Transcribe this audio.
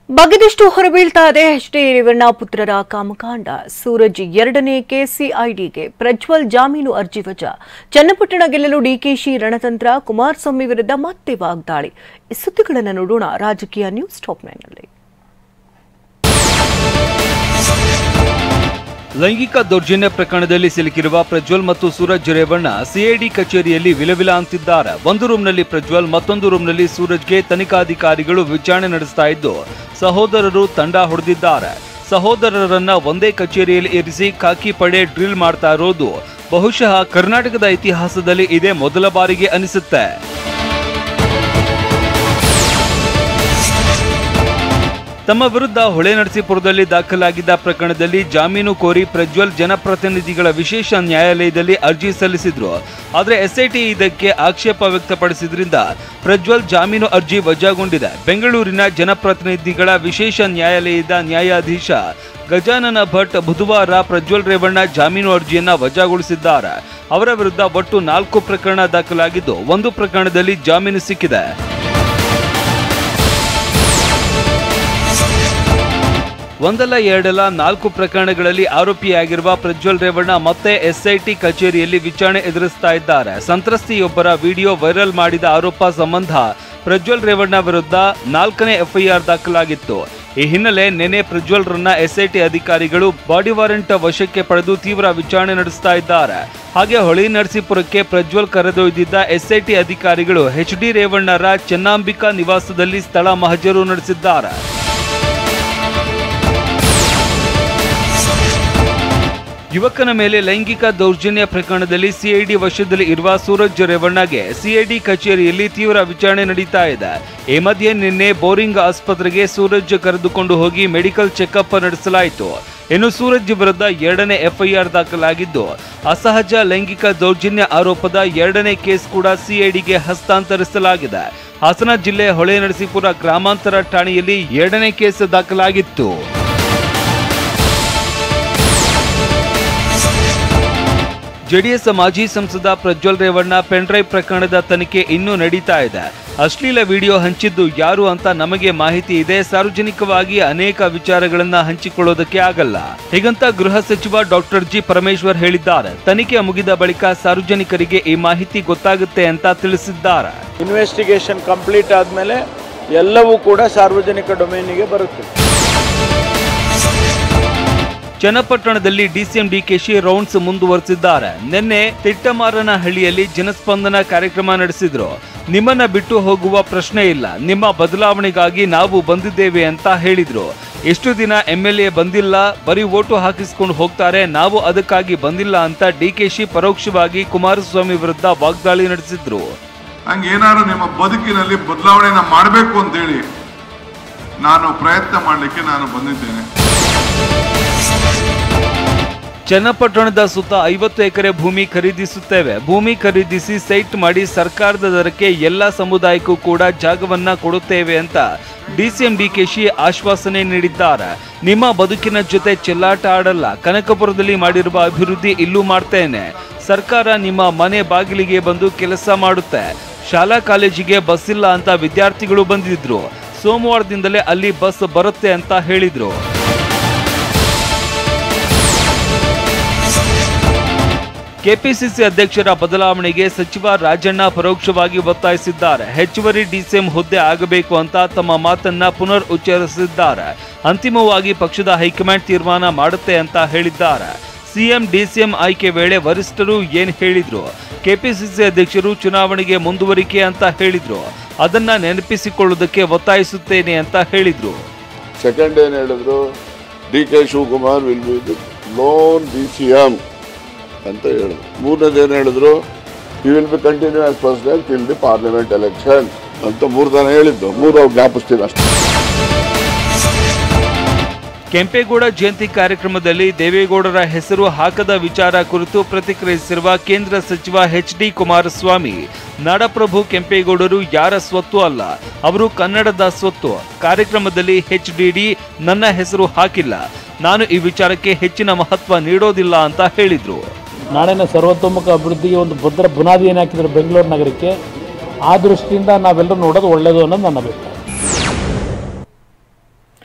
ಬಗೆದಷ್ಟು ಹೊರಬೀಳ್ತಾ ಇದೆ ಎಚ್.ಡಿ. ರೇವಣ್ಣ ಪುತ್ರರ ಕಾಮಕಾಂಡ. ಸೂರಜ್ 2ನೇ ಕೇಸ್ ಸಿಐಡಿಗೆ, ಪ್ರಜ್ವಲ್ ಜಾಮೀನು ಅರ್ಜಿ ವಜಾ. ಚನ್ನಪಟ್ಟಣ ಗೆಲ್ಲಲು ಡಿಕೆಶಿ ರಣತಂತ್ರ, ಕುಮಾರಸ್ವಾಮಿ ವಿರುದ್ಧ ಮತ್ತೆ ವಾಗ್ದಾಳಿ. ಈ ಸುದ್ದಿಗಳನ್ನು ನೋಡೋಣ ರಾಜಕೀಯ ನ್ಯೂಸ್ ಟಾಪ್ 9 ನಲ್ಲಿ. ಲೈಂಗಿಕ ದೌರ್ಜನ್ಯ ಪ್ರಕರಣದಲ್ಲಿ ಸಿಲುಕಿರುವ ಪ್ರಜ್ವಲ್ ಮತ್ತು ಸೂರಜ್ ರೇವಣ್ಣ ಸಿಐಡಿ ಕಚೇರಿಯಲ್ಲಿ ವಿಲವಿಲ ಅಂತಿದ್ದಾರೆ. ಒಂದು ರೂಮ್ನಲ್ಲಿ ಪ್ರಜ್ವಲ್, ಮತ್ತೊಂದು ರೂಮ್ನಲ್ಲಿ ಸೂರಜ್ಗೆ ತನಿಖಾಧಿಕಾರಿಗಳು ವಿಚಾರಣೆ ನಡೆಸ್ತಾ ಇದ್ದು, ಸಹೋದರರು ತಂಡ ಹೊಡೆದಿದ್ದಾರೆ. ಸಹೋದರರನ್ನ ಒಂದೇ ಕಚೇರಿಯಲ್ಲಿ ಇರಿಸಿ ಖಾಕಿ ಪಡೆ ಡ್ರಿಲ್ ಮಾಡ್ತಾ ಇರೋದು ಬಹುಶಃ ಕರ್ನಾಟಕದ ಇತಿಹಾಸದಲ್ಲಿ ಇದೇ ಮೊದಲ ಬಾರಿಗೆ ಅನಿಸುತ್ತೆ. ತಮ್ಮ ವಿರುದ್ಧ ಹೊಳೆನರಸೀಪುರದಲ್ಲಿ ದಾಖಲಾಗಿದ್ದ ಪ್ರಕರಣದಲ್ಲಿ ಜಾಮೀನು ಕೋರಿ ಪ್ರಜ್ವಲ್ ಜನಪ್ರತಿನಿಧಿಗಳ ವಿಶೇಷ ನ್ಯಾಯಾಲಯದಲ್ಲಿ ಅರ್ಜಿ ಸಲ್ಲಿಸಿದ್ರು. ಆದರೆ ಎಸ್ಐಟಿ ಇದಕ್ಕೆ ಆಕ್ಷೇಪ ವ್ಯಕ್ತಪಡಿಸಿದ್ರಿಂದ ಪ್ರಜ್ವಲ್ ಜಾಮೀನು ಅರ್ಜಿ ವಜಾಗೊಂಡಿದೆ. ಬೆಂಗಳೂರಿನ ಜನಪ್ರತಿನಿಧಿಗಳ ವಿಶೇಷ ನ್ಯಾಯಾಲಯದ ನ್ಯಾಯಾಧೀಶ ಗಜಾನನ ಭಟ್ ಬುಧವಾರ ಪ್ರಜ್ವಲ್ ರೇವಣ್ಣ ಜಾಮೀನು ಅರ್ಜಿಯನ್ನ ವಜಾಗೊಳಿಸಿದ್ದಾರೆ. ಅವರ ವಿರುದ್ಧ ಒಟ್ಟು 4 ಪ್ರಕರಣ ದಾಖಲಾಗಿದ್ದು, 1 ಪ್ರಕರಣದಲ್ಲಿ ಜಾಮೀನು ಸಿಕ್ಕಿದೆ. ಒಂದಲ್ಲ ಎರಡಲ್ಲ 4 ಪ್ರಕರಣಗಳಲ್ಲಿ ಆರೋಪಿಯಾಗಿರುವ ಪ್ರಜ್ವಲ್ ರೇವಣ್ಣ ಮತ್ತೆ ಎಸ್ಐಟಿ ಕಚೇರಿಯಲ್ಲಿ ವಿಚಾರಣೆ ಎದುರಿಸ್ತಾ ಇದ್ದಾರೆ. ಸಂತ್ರಸ್ತೆಯೊಬ್ಬರ ವಿಡಿಯೋ ವೈರಲ್ ಮಾಡಿದ ಆರೋಪ ಸಂಬಂಧ ಪ್ರಜ್ವಲ್ ರೇವಣ್ಣ ವಿರುದ್ಧ 4ನೇ ಎಫ್ಐಆರ್ ದಾಖಲಾಗಿತ್ತು. ಈ ಹಿನ್ನೆಲೆ ನಿನ್ನೆ ಪ್ರಜ್ವಲ್ರನ್ನ ಎಸ್ಐಟಿ ಅಧಿಕಾರಿಗಳು ಬಾಡಿ ವಾರೆಂಟ್ ವಶಕ್ಕೆ ಪಡೆದು ತೀವ್ರ ವಿಚಾರಣೆ ನಡೆಸ್ತಾ ಇದ್ದಾರೆ. ಹಾಗೆ ಹೊಳೆನರಸೀಪುರಕ್ಕೆ ಪ್ರಜ್ವಲ್ ಕರೆದೊಯ್ದಿದ್ದ ಎಸ್ಐಟಿ ಅಧಿಕಾರಿಗಳು ಎಚ್.ಡಿ. ರೇವಣ್ಣರ ಚೆನ್ನಾಂಬಿಕಾ ನಿವಾಸದಲ್ಲಿ ಸ್ಥಳ ಮಹಜರು ನಡೆಸಿದ್ದಾರೆ. ಯುವಕನ ಮೇಲೆ ಲೈಂಗಿಕ ದೌರ್ಜನ್ಯ ಪ್ರಕರಣದಲ್ಲಿ ಸಿಐಡಿ ವಶದಲ್ಲಿ ಇರುವ ಸೂರಜ್ ರೇವಣ್ಣಗೆ ಸಿಐಡಿ ಕಚೇರಿಯಲ್ಲಿ ತೀವ್ರ ವಿಚಾರಣೆ ನಡೀತಾ ಇದೆ. ಈ ಮಧ್ಯೆ ನಿನ್ನೆ ಬೋರಿಂಗ್ ಆಸ್ಪತ್ರೆಗೆ ಸೂರಜ್ ಕರೆದುಕೊಂಡು ಹೋಗಿ ಮೆಡಿಕಲ್ ಚೆಕ್ಅಪ್ ನಡೆಸಲಾಯಿತು. ಇನ್ನು ಸೂರಜ್ ವಿರುದ್ಧ 2ನೇ ಎಫ್ಐಆರ್ ದಾಖಲಾಗಿದ್ದು, ಅಸಹಜ ಲೈಂಗಿಕ ದೌರ್ಜನ್ಯ ಆರೋಪದ 2ನೇ ಕೇಸ್ ಕೂಡ ಸಿಐಡಿಗೆ ಹಸ್ತಾಂತರಿಸಲಾಗಿದೆ. ಹಾಸನ ಜಿಲ್ಲೆ ಹೊಳೆನರಸೀಪುರ ಗ್ರಾಮಾಂತರ ಠಾಣೆಯಲ್ಲಿ 2ನೇ ಕೇಸ್ ದಾಖಲಾಗಿತ್ತು. ಜೆಡಿಎಸ್ ಮಾಜಿ ಸಂಸದ ಪ್ರಜ್ವಲ್ ರೇವಣ್ಣ ಪೆನ್ಡ್ರೈವ್ ಪ್ರಕರಣದ ತನಿಖೆ ಇನ್ನೂ ನಡೀತಾ ಇದೆ. ಅಶ್ಲೀಲ ವಿಡಿಯೋ ಹಂಚಿದ್ದು ಯಾರು ಅಂತ ನಮಗೆ ಮಾಹಿತಿ ಇದೆ. ಸಾರ್ವಜನಿಕವಾಗಿ ಅನೇಕ ವಿಚಾರಗಳನ್ನ ಹಂಚಿಕೊಳ್ಳೋದಕ್ಕೆ ಆಗಲ್ಲ, ಹೀಗಂತ ಗೃಹ ಸಚಿವ ಡಾಕ್ಟರ್ ಜಿ ಪರಮೇಶ್ವರ್ ಹೇಳಿದ್ದಾರೆ. ತನಿಖೆ ಮುಗಿದ ಬಳಿಕ ಸಾರ್ವಜನಿಕರಿಗೆ ಈ ಮಾಹಿತಿ ಗೊತ್ತಾಗುತ್ತೆ ಅಂತ ತಿಳಿಸಿದ್ದಾರೆ. ಇನ್ವೆಸ್ಟಿಗೇಷನ್ ಕಂಪ್ಲೀಟ್ ಆದ್ಮೇಲೆ ಎಲ್ಲವೂ ಕೂಡ ಸಾರ್ವಜನಿಕ ಡೊಮೇನಿಗೆ ಬರುತ್ತೆ. ಚನ್ನಪಟ್ಟಣದಲ್ಲಿ ಡಿಸಿಎಂ ಡಿಕೆಶಿ ರೌಂಡ್ಸ್ ಮುಂದುವರೆಸಿದ್ದಾರೆ. ನಿನ್ನೆ ತಿಟ್ಟಮಾರನಹಳ್ಳಿಯಲ್ಲಿ ಜನಸ್ಪಂದನ ಕಾರ್ಯಕ್ರಮ ನಡೆಸಿದ್ರು. ನಿಮ್ಮನ್ನ ಬಿಟ್ಟು ಹೋಗುವ ಪ್ರಶ್ನೆ ಇಲ್ಲ, ನಿಮ್ಮ ಬದಲಾವಣೆಗಾಗಿ ನಾವು ಬಂದಿದ್ದೇವೆ ಅಂತ ಹೇಳಿದ್ರು. ಎಷ್ಟು ದಿನ MLA ಬಂದಿಲ್ಲ, ಬರೀ ಓಟು ಹಾಕಿಸ್ಕೊಂಡು ಹೋಗ್ತಾರೆ, ನಾವು ಅದಕ್ಕಾಗಿ ಬಂದಿಲ್ಲ ಅಂತ ಡಿಕೆಶಿ ಪರೋಕ್ಷವಾಗಿ ಕುಮಾರಸ್ವಾಮಿ ವಿರುದ್ಧ ವಾಗ್ದಾಳಿ ನಡೆಸಿದ್ರು. ಹಂಗೇನಾದ್ರು ನಿಮ್ಮ ಬದುಕಿನಲ್ಲಿ ಬದಲಾವಣೆನ ಮಾಡಬೇಕು ಅಂತೇಳಿ ನಾನು ಪ್ರಯತ್ನ ಮಾಡಲಿಕ್ಕೆ ನಾನು ಬಂದಿದ್ದೇನೆ. ಚನ್ನಪಟ್ಟಣದ ಸುತ್ತ 50 ಎಕರೆ ಭೂಮಿ ಖರೀದಿಸುತ್ತೇವೆ. ಭೂಮಿ ಖರೀದಿಸಿ ಸೈಟ್ ಮಾಡಿ ಸರ್ಕಾರದ ದರಕ್ಕೆ ಎಲ್ಲ ಸಮುದಾಯಕ್ಕೂ ಕೂಡ ಜಾಗವನ್ನ ಕೊಡುತ್ತೇವೆ ಅಂತ ಡಿಸಿಎಂ ಡಿಕೆಶಿ ಆಶ್ವಾಸನೆ ನೀಡಿದ್ದಾರೆ. ನಿಮ್ಮ ಬದುಕಿನ ಜೊತೆ ಚೆಲ್ಲಾಟ ಆಡಲ್ಲ, ಕನಕಪುರದಲ್ಲಿ ಮಾಡಿರುವ ಅಭಿವೃದ್ಧಿ ಇಲ್ಲೂ ಮಾಡ್ತೇನೆ. ಸರ್ಕಾರ ನಿಮ್ಮ ಮನೆ ಬಾಗಿಲಿಗೆ ಬಂದು ಕೆಲಸ ಮಾಡುತ್ತೆ. ಶಾಲಾ ಕಾಲೇಜಿಗೆ ಬಸ್ ಇಲ್ಲ ಅಂತ ವಿದ್ಯಾರ್ಥಿಗಳು ಬಂದಿದ್ರು. ಸೋಮವಾರದಿಂದಲೇ ಅಲ್ಲಿ ಬಸ್ ಬರುತ್ತೆ ಅಂತ ಹೇಳಿದ್ರು. ಕೆಪಿಸಿಸಿ ಅಧ್ಯಕ್ಷರ ಬದಲಾವಣೆಗೆ ಸಚಿವ ರಾಜಣ್ಣ ಪರೋಕ್ಷವಾಗಿ ಒತ್ತಾಯಿಸಿದ್ದಾರೆ. ಹೆಚ್ಚುವರಿ ಡಿಸಿಎಂ ಹುದ್ದೆ ಆಗಬೇಕು ಅಂತ ತಮ್ಮ ಮಾತನ್ನ ಪುನರ್ ಉಚ್ಚರಿಸಿದ್ದಾರೆ. ಅಂತಿಮವಾಗಿ ಪಕ್ಷದ ಹೈಕಮಾಂಡ್ ತೀರ್ಮಾನ ಮಾಡುತ್ತೆ ಅಂತ ಹೇಳಿದ್ದಾರೆ. ಸಿಎಂ ಡಿಸಿಎಂ ಆಯ್ಕೆ ವೇಳೆ ವರಿಷ್ಠರು ಏನ್ ಹೇಳಿದ್ರು? ಕೆಪಿಸಿಸಿ ಅಧ್ಯಕ್ಷರು ಚುನಾವಣೆಗೆ ಮುಂದುವರಿಕೆ ಅಂತ ಹೇಳಿದ್ರು. ಅದನ್ನ ನೆನಪಿಸಿಕೊಳ್ಳುವುದಕ್ಕೆ ಒತ್ತಾಯಿಸುತ್ತೇನೆ ಅಂತ ಹೇಳಿದ್ರು. ಸೆಕೆಂಡ್ ಏನ್ ಹೇಳಿದ್ರು? D K. Shivakumar will be the lone DCM ಅಂತ ಹೇಳಿದ್ರು. ಮೂರನೇದೇನು ಹೇಳಿದ್ರು? He will be continue as president till the parliament election ಅಂತ 3 ದಿನ ಹೇಳಿದ್ದು. 3 ಜ್ಞಾಪಿಸ್ತೀನಿ ಅಷ್ಟೇ. ಕೆಂಪೇಗೌಡ ಜಯಂತಿ ಕಾರ್ಯಕ್ರಮದಲ್ಲಿ ದೇವೇಗೌಡರ ಹೆಸರು ಹಾಕದ ವಿಚಾರ ಕುರಿತು ಪ್ರತಿಕ್ರಿಯಿಸಿರುವ ಕೇಂದ್ರ ಸಚಿವ ಎಚ್.ಡಿ. ಕುಮಾರಸ್ವಾಮಿ, ನಾಡಪ್ರಭು ಕೆಂಪೇಗೌಡರು ಯಾರ ಸ್ವತ್ತು ಅಲ್ಲ, ಅವರು ಕನ್ನಡದ ಸ್ವತ್ತು. ಕಾರ್ಯಕ್ರಮದಲ್ಲಿ HDD ನನ್ನ ಹೆಸರು ಹಾಕಿಲ್ಲ. ನಾನು ಈ ವಿಚಾರಕ್ಕೆ ಹೆಚ್ಚಿನ ಮಹತ್ವ ನೀಡೋದಿಲ್ಲ ಅಂತ ಹೇಳಿದ್ರು. ನಾಡಿನ ಸರ್ವತೋಮುಖ ಅಭಿವೃದ್ಧಿಗೆ ಒಂದು ಭದ್ರ ಬುನಾದಿಯನ್ನು ಹಾಕಿದ್ರು ಬೆಂಗಳೂರು ನಗರಕ್ಕೆ. ಆ ದೃಷ್ಟಿಯಿಂದ ನಾವೆಲ್ಲರೂ ನೋಡೋದು ಒಳ್ಳೆಯದು ಅನ್ನೋದು ನನ್ನ ಅಭಿಪ್ರಾಯ.